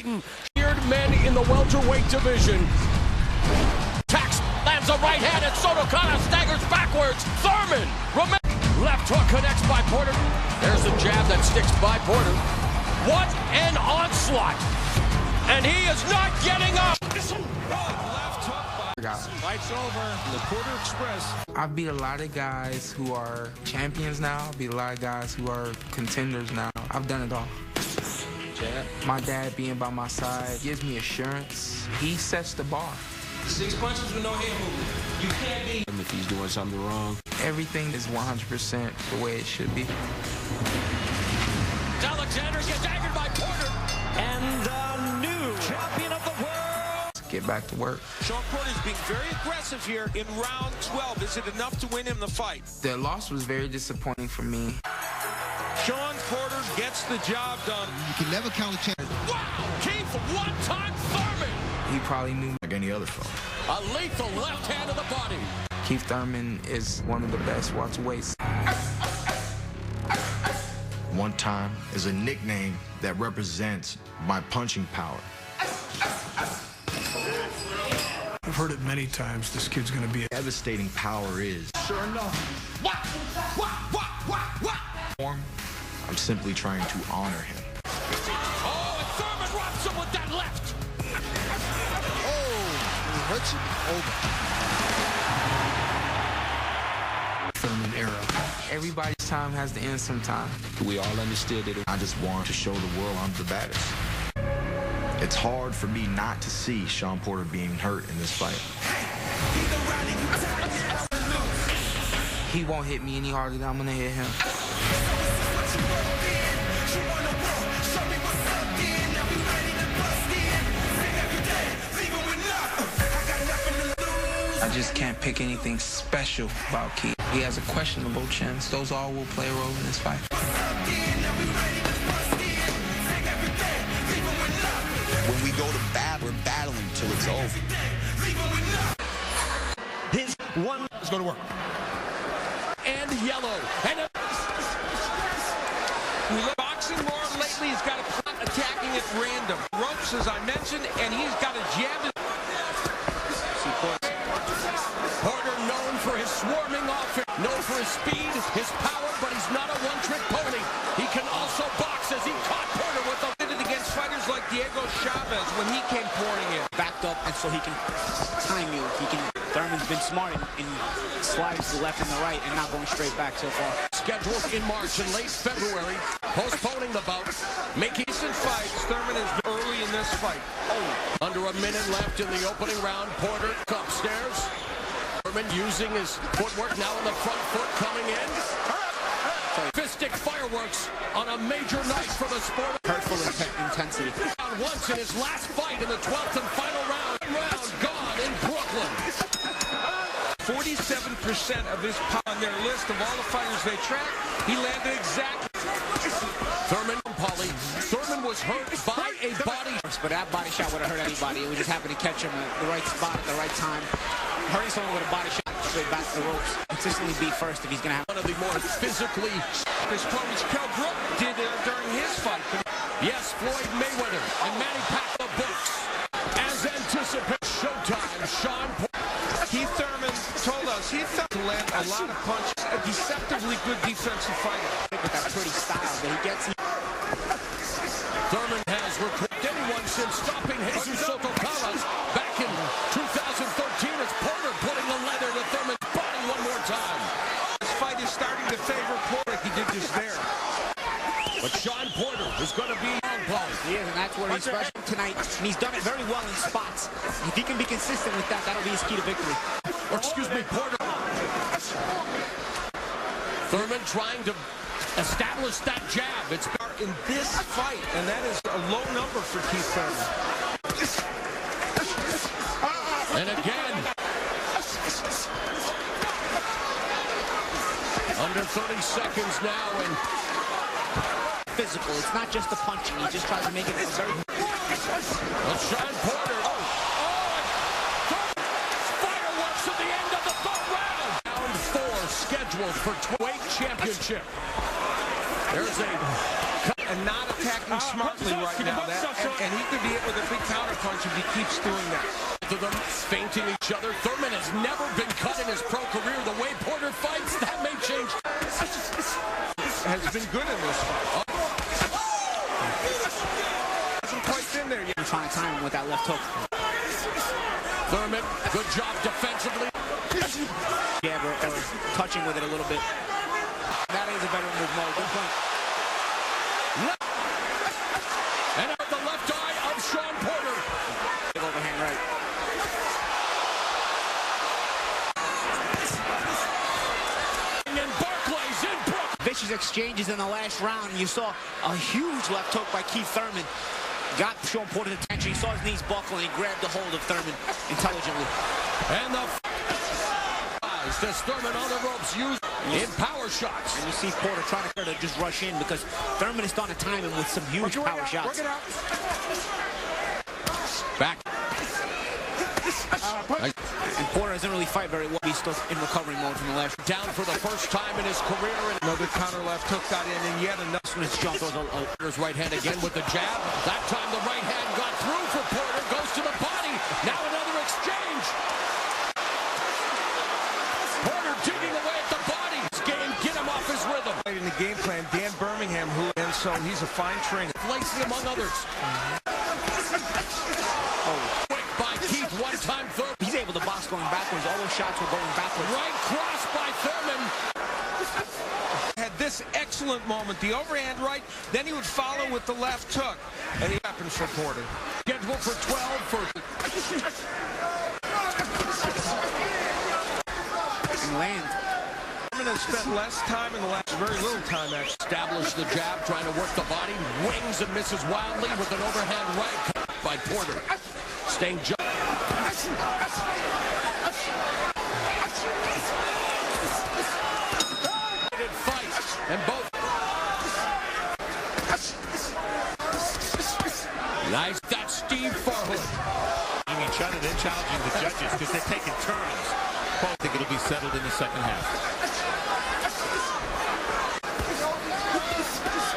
beaten. Feared men in the welterweight division. Tax lands a right hand, and Soto Kalla staggers backwards. Thurman, left hook connects by Porter. There's a jab that sticks by Porter. What an onslaught! And he is not getting up. Fight's over. The Porter Express. I've beat a lot of guys who are champions now. I've beat a lot of guys who are contenders now. I've done it all. My dad being by my side gives me assurance. He sets the bar. 6 punches with no head movement. You can't be. If he's doing something wrong. Everything is 100% the way it should be. Alexander gets angered by Porter. And the new champion of the world. Get back to work. Shawn Porter's being very aggressive here in round 12. Is it enough to win him the fight? The loss was very disappointing for me. Shawn Porter gets the job done. You can never count a champion. Wow! Keith one-time Thurman. He probably knew Like any other fight. A lethal left hand to the body. Keith Thurman is one of the best welterweights. One time is a nickname that represents my punching power. I've heard it many times. This kid's gonna be a Devastating power is. Sure enough. I'm simply trying to honor him. Oh, and Thurman rocks him with that left. Oh, he hurts you. Over. Thurman era. Everybody's time has to end sometime. We all understood that. I just want to show the world I'm the baddest. It's hard for me not to see Shawn Porter being hurt in this fight. He won't hit me any harder than I'm gonna hit him. I just can't pick anything special about Keith. He has a questionable chin. Those all will play a role in this fight. When we go to bat, we're battling till it's over. His one. Let's go to work. And yellow. And We look boxing more lately. He's got a attacking at random. Ropes, as I mentioned, and he's got a jab. Porter known for his swarming offense, known for his speed, his power, but he's not a one-trick pony. He can also box as he caught Porter with the Against fighters like Diego Chavez when he came pouring in. Backed up, and so he can time you. Thurman's been smart in sliding to the left and the right and not going straight back so far. scheduled in March and late February, postponing the bout, making Recent fights, Thurman is early in this fight. under a minute left in the opening round. Porter upstairs. Thurman using his footwork now in the front foot coming in. Fistic fireworks on a major night for the sport. Hurtful intensity. Once in his last fight in the 12th and final round. Round gone in Brooklyn. 47% of his power on their list of all the fighters they track, he landed exactly. Thurman was hurt by a body. But that body shot would have hurt anybody. It would just happen to catch him at the right spot at the right time. Hurting someone with a body shot straight back to the ropes. Consistently be first if he's going to have One of the more physically. His opponent's Kell Brook did during his fight. Yes, Floyd Mayweather and Manny Pacquiao books. As anticipated, Showtime, Shawn Porter. Keith Thurman told us he thought to land a lot of punches. A deceptively good defensive fighter. with that pretty style that he gets. Thurman has recruited anyone since stopping Jesus Soto Kalla back in 2013 as Porter putting the leather to Thurman's body one more time. This fight is starting to favor Porter. He did just there. But Shawn Porter is going to be on ball. He is, and that's where he's special tonight. And he's done it very well in spots. If he can be consistent with that, that'll be his key to victory. Or excuse me, Porter. Thurman trying to establish that jab. It's In this fight, and that is a low number for Keith Thurman. and again. Under 30 seconds now, and Physical. It's not just the punching. He just tries to make it very. Shawn Porter. Fireworks at the end of the third round. Round 4 scheduled for weight championship. There's a And not attacking smart. Definitely right now. And he could be hit with a big counter punch if he keeps doing that. To them feinting each other. Thurman has never been cut in his pro career. The way Porter fights, that may change. Has been good in this fight. Hasn't quite been there yet. Trying to time him with that left hook. Thurman, good job defensively. Yeah, or touching with it a little bit. That is a better move, Mo. Good point. And out the left eye of Shawn Porter. Big overhand right. And Barclays in Brook. Vicious exchanges in the last round. You saw a huge left hook by Keith Thurman. Got Shawn Porter's attention. He saw his knees buckle and he grabbed a hold of Thurman intelligently. And the does Thurman on the ropes used in power shots. And you see Porter trying to just rush in because Thurman is starting to time him with some huge power shots. Back. And Porter doesn't really fight very well. He's still in recovery mode from the last. Down for the first time in his career. And another counter left hook got in, and yet another. When it's jumped, Porter's right hand again with the jab. That time the right hand got through for Porter. Goes to the body. Now another exchange. Porter digging away at the body. Get him off his rhythm. In the game plan, Dan Birmingham, and so he's a fine trainer. Lacey among others. Quick by Keith, one-time Thurman. He's able to box going backwards. All those shots were going backwards. Right cross by Thurman. Had this excellent moment, the overhand right, then he would follow with the left hook, and he happened for Porter. Scheduled for 12 for... Land. Thurman has spent less time in the last, very little time actually. Establish the jab, trying to work the body. Wings and misses wildly with an overhand right by Porter. Staying just. Fight and both. Nice. That's Steve Farhood. Each other, then challenging the judges because they're taking turns. I think it'll be settled in the second half.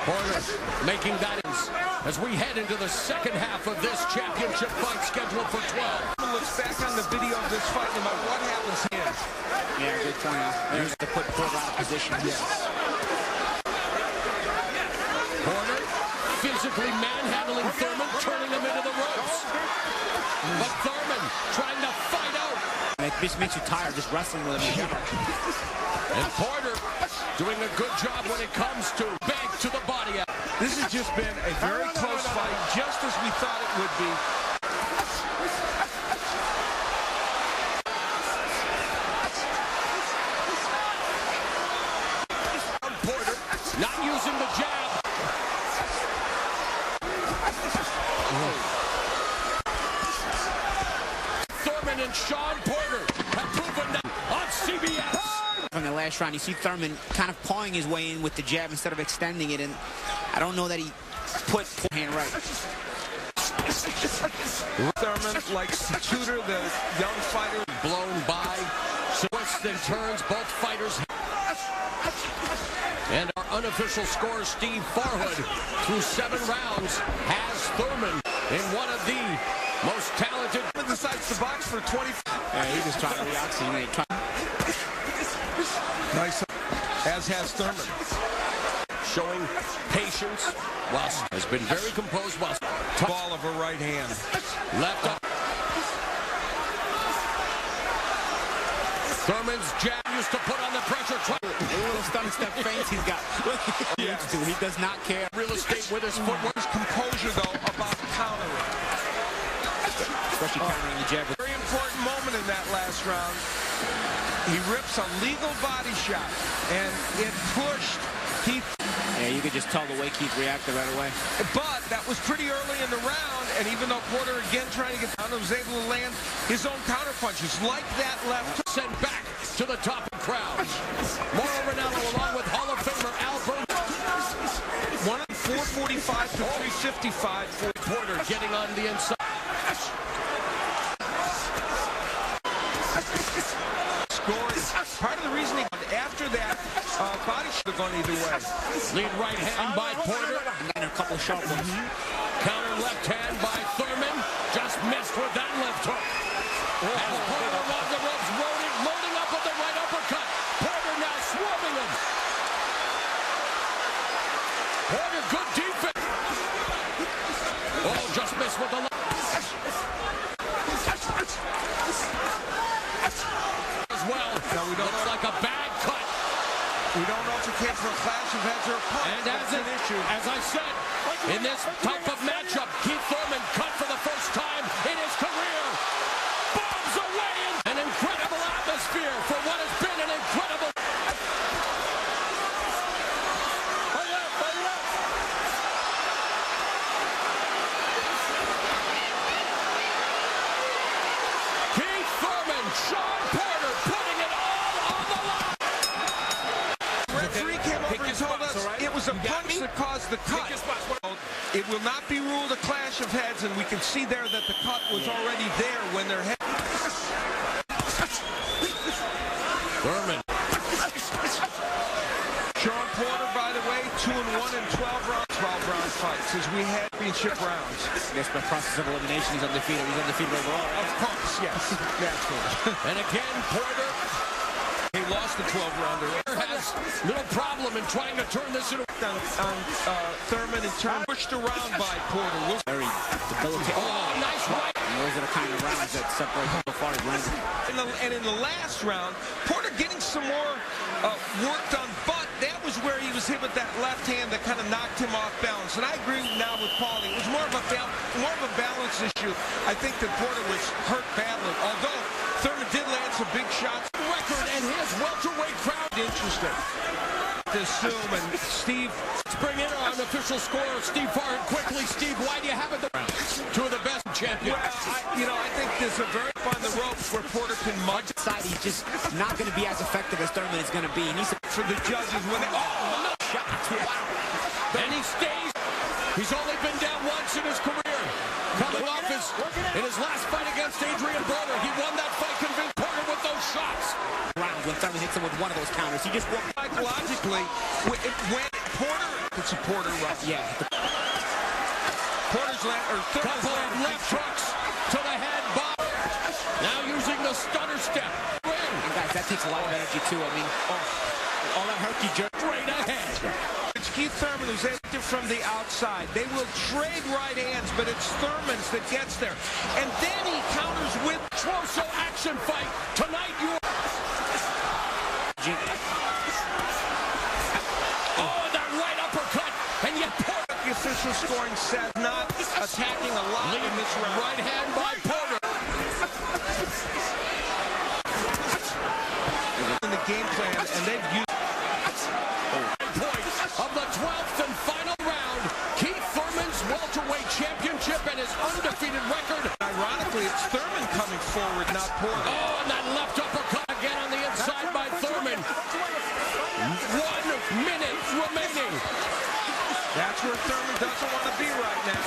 Porter making that as we head into the second half of this championship fight scheduled for 12. Looks back on the video of this fight, no matter what happens here. Yeah, good point. There's to put Porter out of position. Yes. Porter physically manhandling Thurman, turning him into the ropes. But Thurman trying to fight out. It just makes you tired just wrestling with him. And Porter doing a good job when it comes to bank to the body. This has just been a very close fight, just as we thought it would be. Porter not using the jab. Thurman and Shawn Porter have proven that on CBS. From the last round, you see Thurman kind of pawing his way in with the jab instead of extending it, and I don't know that he put hand right. Thurman likes to tutor the young fighter. Blown by, twists and turns, both fighters. And our unofficial score, Steve Farhood, through 7 rounds, has Thurman in one of the most talented. Decides to box for 20. Yeah, he just tried to reoxygenate. Nice, as has Thurman. Showing patience, whilst has been very composed, whilst ball of a right hand. Left up. Thurman's jab used to put on the pressure. A little stunning step feints he's got. Yes. He does not care. Real estate with his footwork. His composure, though, about countering. Especially countering the jab. Very important moment in that last round. He rips a legal body shot, and it pushed Keith. Yeah, you could just tell the way Keith reacted right away. But that was pretty early in the round, and even though Porter again trying to get down, was able to land his own counterpunches like that left. Sent back to the top of the crowd. Mauro Ranallo along with Hall of Famer Albert. 445 to 355 for Porter getting on the inside. Part of the reason after that body should have gone either way. Lead right hand by Porter. And then a couple the sharp ones. Counter left hand by Thurman. Just missed with that left hook. As Porter along the ropes, loading up with the right uppercut. Porter now swarming him. Porter, good defense. Oh, just missed with the left. As well. Now we don't Looks like a bad cut. We don't know if it came from a clash of heads or a punch. And as I said, in this type of matchup, Keith Thurman cut for the first time in his career. Bombs away in an incredible atmosphere for what has been an incredible. Keith Thurman, Shawn Porter putting it all on the line. Referee came over and told us it was a punch that caused the cut. It will not be ruled a clash of heads, and we can see there that the cut was already there when their head. Thurman. Shawn Porter, by the way, 2-1 in 12-round fights as we had championship rounds. Yes, by process of elimination, he's undefeated. He's undefeated overall. Of course, yes. Naturally. And again, Porter. He lost the 12-rounder. Has little problem in trying to turn this into. On Thurman in turn pushed around by Porter. Very debilitating. Oh, nice right. And those are the kind of rounds that separate so far as landing. And in the last round, Porter getting some more work done, but that was where he was hit with that left hand that kind of knocked him off balance. And I agree now with Paulie. It was more of a balance issue. I think that Porter was hurt badly, although Thurman did land some big shots. Record and his welterweight crowd. Interesting. To assume, and Steve. Let's bring in our unofficial scorer, Steve Farhan. Quickly, Steve, why do you have it? Two of the best champions. Well, I think there's a very on the ropes where Porter can mudge. He's just not going to be as effective as Thurman is going to be. He needs to for the judges when they. no shot. Wow. And he stays. He's only been down once in his career. Coming off in his last fight against Adrian Broner, he won that fight, convinced Porter with those shots. When Thurman hits him with one of those counters, he just walked. Psychologically, when Porter, it's a Porter run. Yeah. Porter's couple of left hooks to the head. Bob now using the stunner step. And guys, that takes a lot of energy too. I mean, all that herky jerk. Straight ahead. It's Keith Thurman who's active from the outside. They will trade right hands, but it's Thurman's that gets there. And then he counters with Troso action fight tonight. Oh, that right uppercut, and yet Porter. The official scoring says not attacking a lot in this round. Right hand by Porter. In the game plan, and they've used points of the 12th and final round. Keith Thurman's welterweight championship and his undefeated record. Ironically, it's Thurman coming forward, not Porter. Oh, and that left uppercut again on the inside by Thurman. 1 minute remaining. That's where Thurman doesn't want to be right now.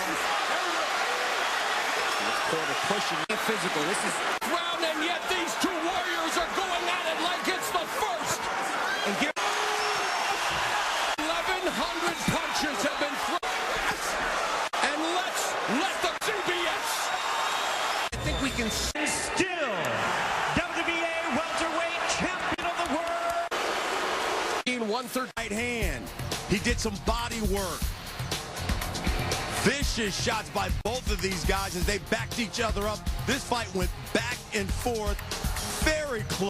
Porter pushing and physical. This is round, and yet these two warriors are going at it like it's the first. And 1,100 punches have been thrown. And let's let the CBS. I think we can still WBA welterweight champion of the world. 130 right hand. He did some body work. Vicious shots by both of these guys as they backed each other up. This fight went back and forth, very close.